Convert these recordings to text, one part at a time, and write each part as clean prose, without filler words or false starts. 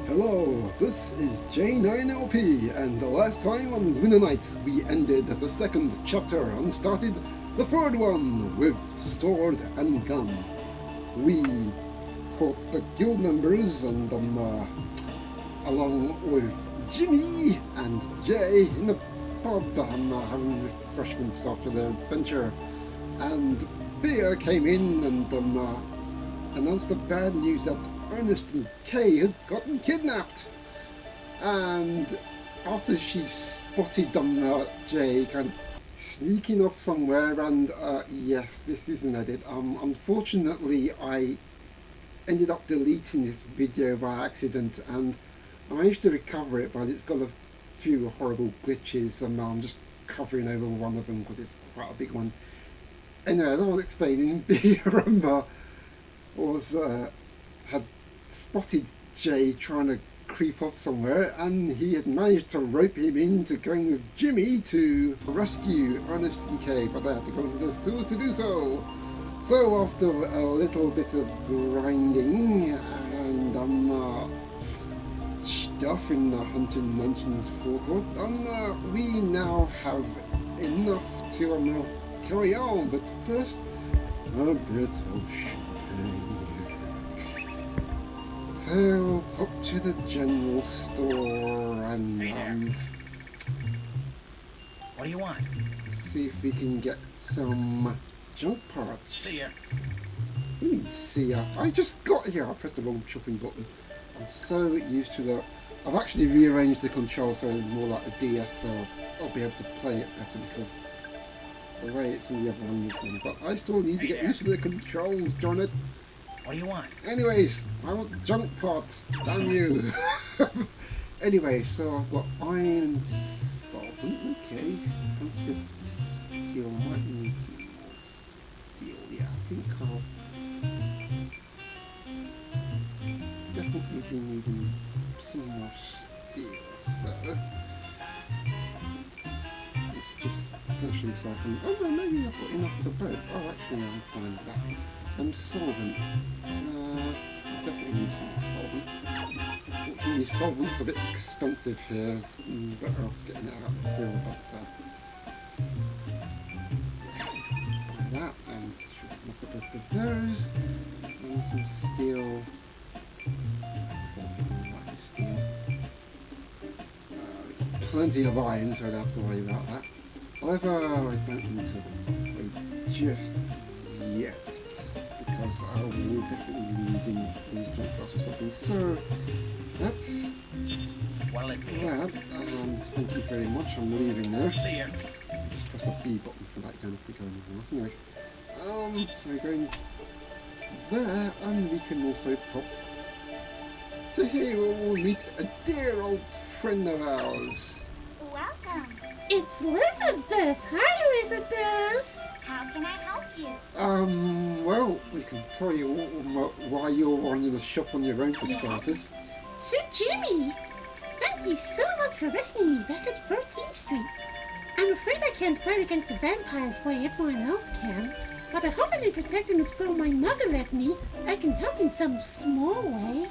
Hello, this is J9LP, and the last time on Lunar Nights we ended the second chapter and started the third one with sword and gun. We caught the guild members and along with Jimmy and Jay in the pub having refreshments after their adventure, and Beer came in and announced the bad news that Ernest and Kay had gotten kidnapped. And after she spotted Jay kind of sneaking off somewhere, and yes, this is an edit. Unfortunately, I ended up deleting this video by accident, and I managed to recover it, but it's got a few horrible glitches, and I'm just covering over one of them because it's quite a big one. Anyway, as I was explaining, Beer had spotted Jay trying to creep off somewhere, and he had managed to rope him into going with Jimmy to rescue Ernest and Kay, but they had to go into the sewers to do so. So after a little bit of grinding and stuff in the Hunted Mansion's forecourt, we now have enough to carry on, but first a bit of champagne. So, up to the general store and what do you want? see if we can get some junk parts. See ya. What do you mean, see ya? I just got here. I pressed the wrong shopping button. I'm so used to the... I've actually rearranged the controls so it's more like a DS, so I'll be able to play it better because the way it's in the other one is one. But I still need to get used to the controls, darn it. What do you want? Anyways, I want junk parts, damn you. Anyway, so I've got iron solvent, okay, plenty of steel, I might need some more steel, yeah, I think I'll definitely be needing some more steel, so it's just essentially so I can, oh no, maybe I've got enough for both, oh actually I'm fine with that. Solvent. I definitely need some solvent. Unfortunately, solvent's a bit expensive here. It's better off getting it out of the field, but buy that and should look at both of those. And some steel. Like steel. Plenty of iron, so I don't have to worry about that. However, I don't need to wait just yet, because I will definitely be needing these junk parts or something. So that's that. Thank you very much. I'm leaving now. See ya. Just press the B button for that. You don't have to go anywhere else. Anyways, so we're going there, and we can also pop to here where we'll meet a dear old friend of ours. Welcome. It's Elizabeth. Hi, Elizabeth. How can I help you? Well, we can tell you why you're running the shop on your own for starters. Sir Jimmy, thank you so much for rescuing me back at 13th Street. I'm afraid I can't fight against the vampires the way everyone else can, but I hope that in protecting the store my mother left me, I can help in some small way.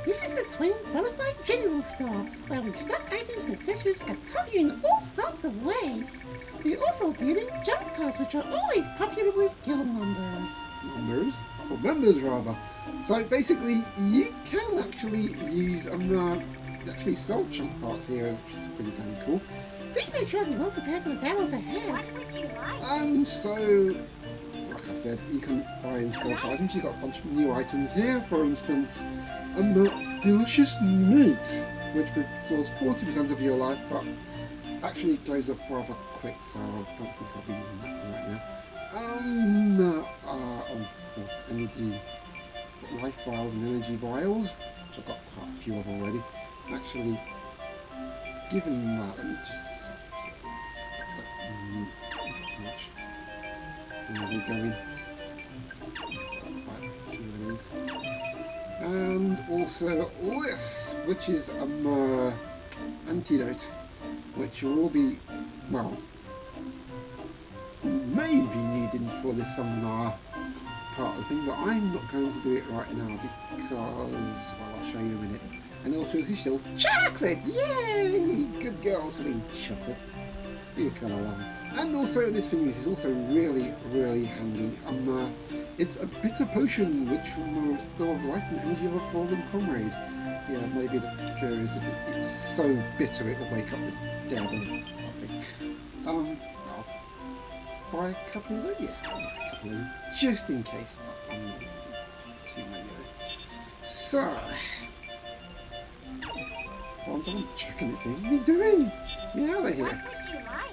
This is the Twin Qualified General Store, where we stock items and accessories that can help you in all sorts of ways. We also deal in junk parts, which are always popular with guild members. Members rather. So basically, you can actually use actually sell junk parts here, which is pretty damn cool. Please make sure you're well prepared for the battles ahead. What would you like? So like I said, you can buy and sell items. You've got a bunch of new items here. For instance, delicious meat, which restores 40% of your life, but actually it goes up rather quick, so I don't think I'll be using that one right now. Of course, energy, life vials and energy vials, which I've got quite a few of already. Actually, given that, let me just see if I much. There we go. Quite a few of these. And also this, which is a antidote, which will be, well, maybe needed for this part of the thing, but I'm not going to do it right now because, well, I'll show you in a minute. And also she sells chocolate! Yay! Good girl selling chocolate. Be a kind of love. And also this thing is also really, really handy. It's a bitter potion which will restore life and energy of a fallen comrade. Yeah, maybe the cure is a bit, it's so bitter it will wake up the dead or something. I'll buy a couple of those. Yeah, I'll buy a couple of those just in case. I'm not too many of those. So, I'm done checking anything. What are you doing? Get out of here. What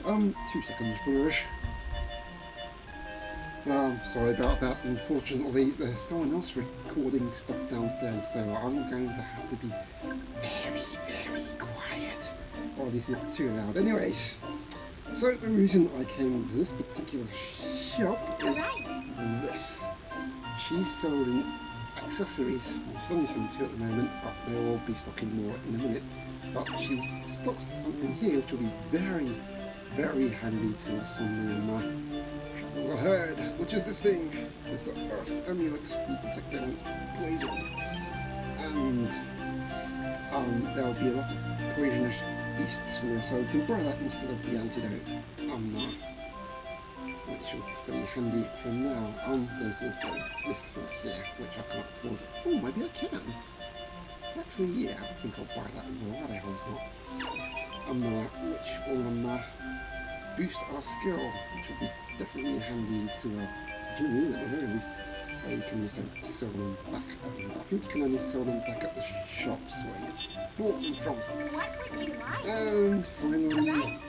would you like? 2 seconds, Brush. Sorry about that. Unfortunately, there's someone else recording stuff downstairs, so I'm going to have to be very, very quiet. Or at least not too loud. Anyways, so the reason I came to this particular shop is this. She's selling accessories. She's only selling 2 at the moment, but they will be stocking more in a minute. But she's stocked something here which will be very, very handy to us on the travels ahead, which is this thing. It's the Earth Amulet. You can check that when it's blazing. And there'll be a lot of poisonous beasts with her, so you can borrow that instead of the antidote. Which will be pretty handy for now. There's also this thing here, which I can't afford. Oh, maybe I can. Actually, yeah, I think I'll buy that as well. Why the hell's not? Which will boost our skill, which will be definitely handy to Jimmy at the very least. You can also sell them back. I think you can only sell them back at the shops where you bought them from. What would you like? And finally,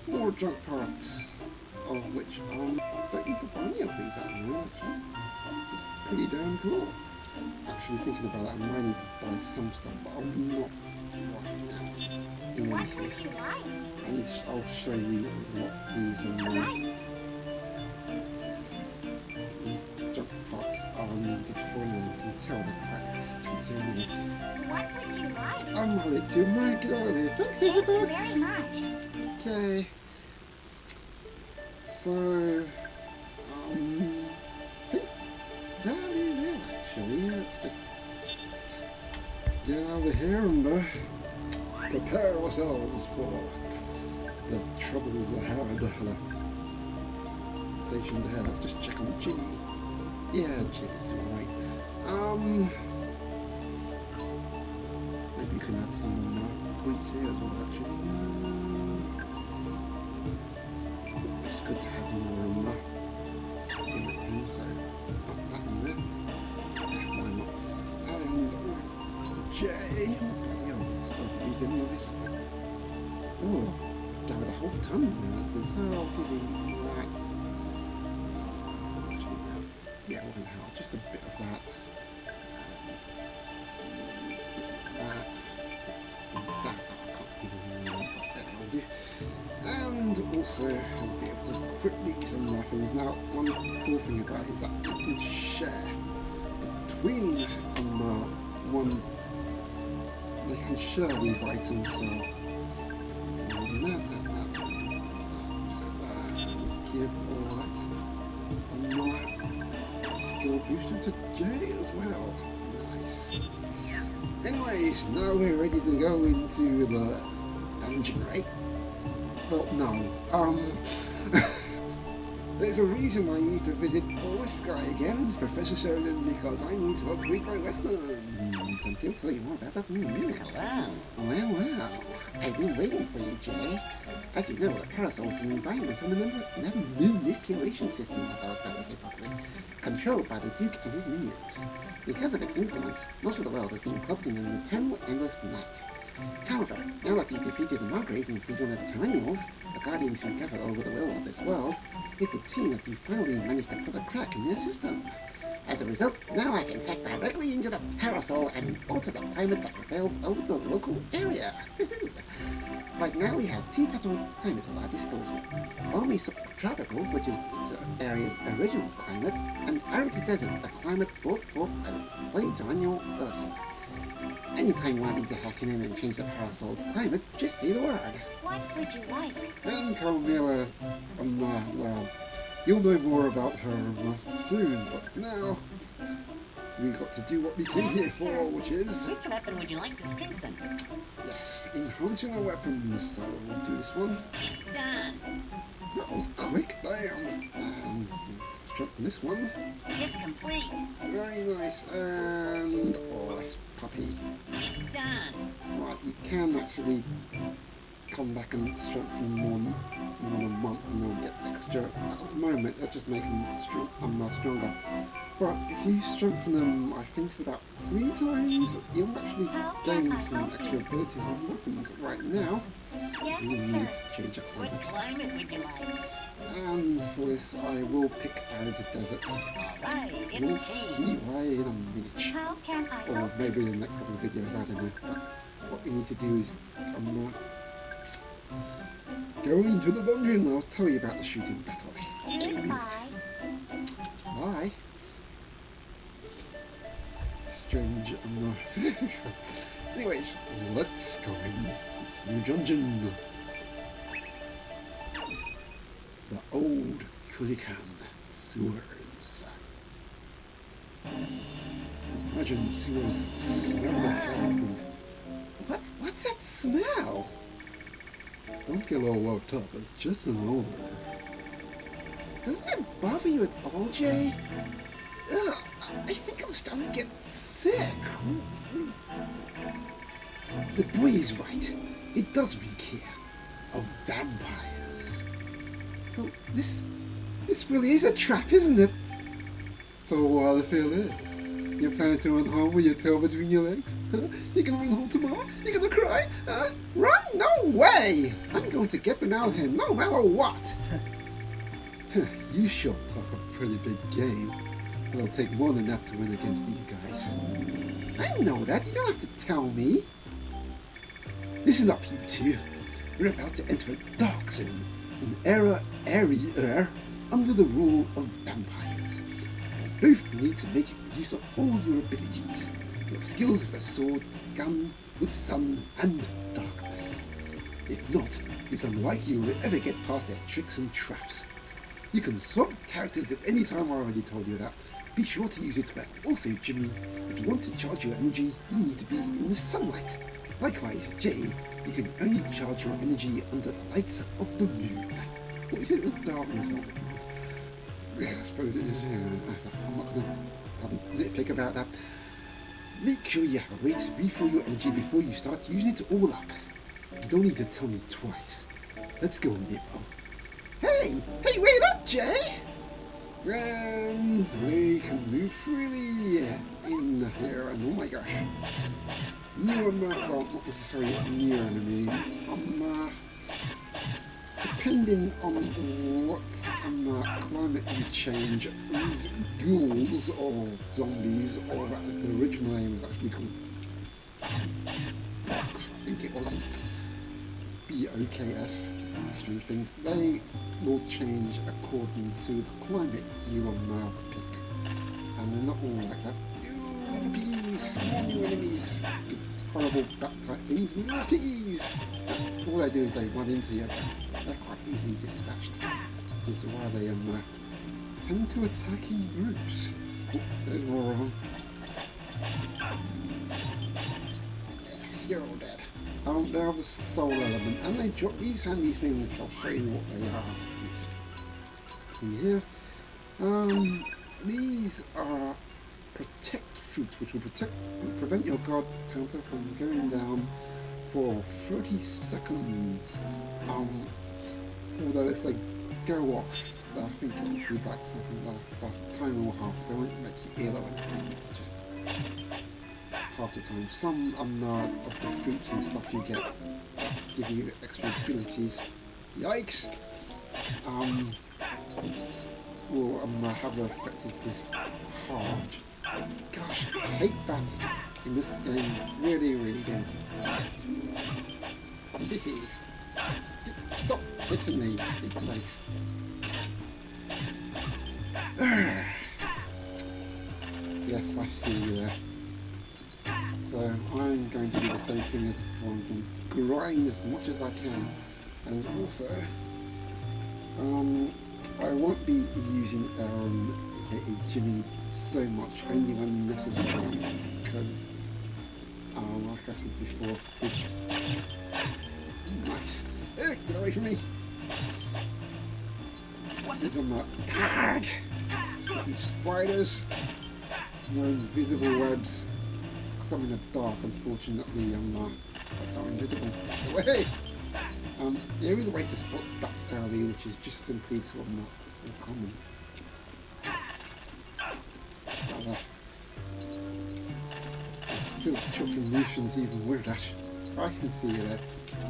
more junk parts, of which I don't need to buy any of these at the moment, actually. It's pretty damn cool. Actually thinking about that, I might need to buy some stuff, but I'm not right now. So in any case, I'll show you what these junk parts are needed for, and you can tell they're quite expensive. What would you like? I'm ready to make it out of here. Thanks, Thank you Elizabeth. very much. Okay. So, I think that is it actually. Let's just get out of here and prepare ourselves for the troubles ahead, the stations ahead. Let's just check on Jimmy. Yeah, Jimmy's alright. Maybe you can add some points here as well, actually. It's good to have more room, so put that in there. Yeah, why not? And Jay, still used any of this. Oh, gather the whole ton now. So I'll give him that. Yeah, what the hell? Just a bit of that. And that. I can't give him that. That will do. And also, I'll be able to quickly some more things. Now, one cool thing about it is that you can share between they can share these items, so give all that skill booster to Jay as well. Nice. Anyways, now we're ready to go into the dungeon, right? Well, no. There's a reason I need to visit this guy again, Professor Sheridan, because I need to upgrade my weapons. And he'll tell you more about that in a minute. Well. I've been waiting for you, Jay. As you know, the parasol is an environment on another manipulation system, as I was about to say properly, controlled by the Duke and his minions. Because of its influence, most of the world has been cloaked in an eternal, endless night. However, now that you've defeated Margrave and begun the Terrennials, the guardians who gather over the will of this world, it would seem that you finally managed to put a crack in their system. As a result, now I can hack directly into the parasol and alter the climate that prevails over the local area. Right now we have 2 possible climates at our disposal. Balmy subtropical, which is the area's original climate, and Arid desert, the climate brought forth by the flame Terrennial Ursa. Anytime you want me to hack in and change the parasol's climate, just say the word. What would you like? And Carmela, well, you'll know more about her soon, but now, we got to do what we came here for, which is, Which weapon would you like to strengthen? yes, enhancing our weapons. So we'll do this one. Done. That was quick, damn. Strengthen this one. It's complete. Very nice. And oh, this puppy. Done. Right, you can actually come back and strengthen more in a month, and they'll get extra. At the moment, they're just making them stronger. But if you strengthen them, I think it's about 3 times, you'll actually gain some extra abilities on weapons. Right now, Yes, we need sir. to change up a What bit. climate would you like? And for this, I will pick Arid Desert. Alright, We'll it's see me. why in a minute. How can I Or help? maybe in the next couple of videos, I don't know. But what we need to do is go into the dungeon. I'll tell you about the shooting battle. In a minute. Goodbye. Bye. Strange. Anyways, let's go in this new dungeon. The Old Culiacan sewers. Imagine sewers smell the hell out of things. What's that smell? Don't get all worked up, it's just an odor. Doesn't it bother you at all, Jay? Ugh, I think I'm starting to get sick. The boy is right. It does reek here of vampires. So this really is a trap, isn't it? So the feel is, you're planning to run home with your tail between your legs? Huh? You're gonna run home tomorrow? You're gonna cry? Run? No way! I'm going to get them out of here, no matter what. You sure talk a pretty big game. But it'll take more than that to win against these guys. I know that. You don't have to tell me. Listen up, you two. We're about to enter a dark zone, an area under the rule of vampires. You both need to make use of all your abilities, your skills with the sword, gun, with sun and darkness. If not, it's unlikely you will ever get past their tricks and traps. You can swap characters at any time. I already told you that. Be sure to use it well. Also, Jimmy, if you want to charge your energy, you need to be in the sunlight. Likewise, Jay, you can only charge your energy under the lights of the moon. What you said it was darkness. I suppose it is. I'm not going to nitpick about that. Make sure you have a way to refill your energy before you start using it all up. You don't need to tell me twice. Let's go, Nemo. Hey, wait up, Jay! And we can move freely in here, and oh my gosh. New well, not necessarily near enemy. Depending on what climate you change, these ghouls or zombies, or as the original name was actually called Box, I think it was. BOKS, strange things, they will change according to the climate you will pick. And they're not all like that. Ew, piggies, more new enemies, horrible bat type things, more piggies! All they do is they run into you. They're quite easily dispatched. Which is why they tend to attack in groups. Oh, there's more of them. Yes, you're all dead. They have the soul element, and they drop these handy things, which I'll show you what they are. In here, these are protect fruits, which will prevent your guard counter from going down for 30 seconds. Although if they go off, I think it would be like something like a time or half. They won't make you ill or anything. Just half the time. Some of the fruits and stuff you get give you extra abilities. Yikes! Will have the effect of this hard. Gosh, I hate bats in this game. Really, really do. Stop hitting me, big sakes. Yes, I see you there. So I'm going to do the same thing as before. I'm going to grind as much as I can. And also, I won't be using hated Jimmy so much, only when necessary, because, like I said before, his nuts. Get away from me! There's spiders, no invisible webs. Because I'm in the dark, unfortunately, I'm invisible. Away! There is a way to spot bats early, which is just simply to not uncommon. Still chopping motions even weirder. I can see you there.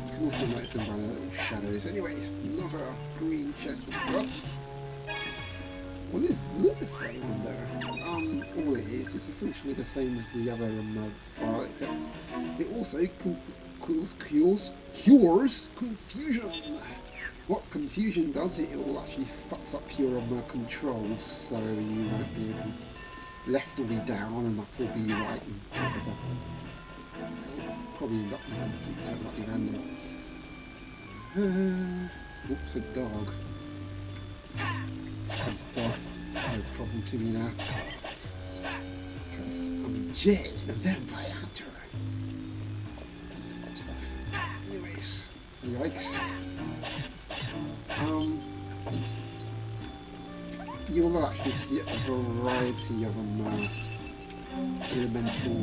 You can also notice them by the little shadows. Anyways, another green chest. What's that? What is Lunar saying on there? All it is, it's essentially the same as the other file, except it also cures confusion. What confusion does, it will actually fucks up your controls, so you won't be able to left will be down and up will be right and whatever. It'll probably end up totally random. Oops, a dog. That's dog. No problem to me now. Because I'm Jay, the vampire hunter. Stuff. Anyways, yikes. You will actually see a variety of elemental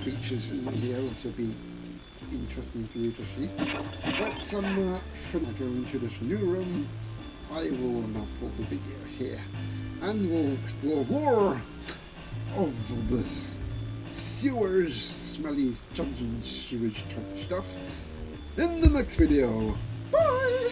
creatures in the video, which will be interesting for you to see. But should I go into this new room, I will now pause the video here, and we'll explore more of this sewers, smelly dungeon sewage type stuff in the next video. Bye!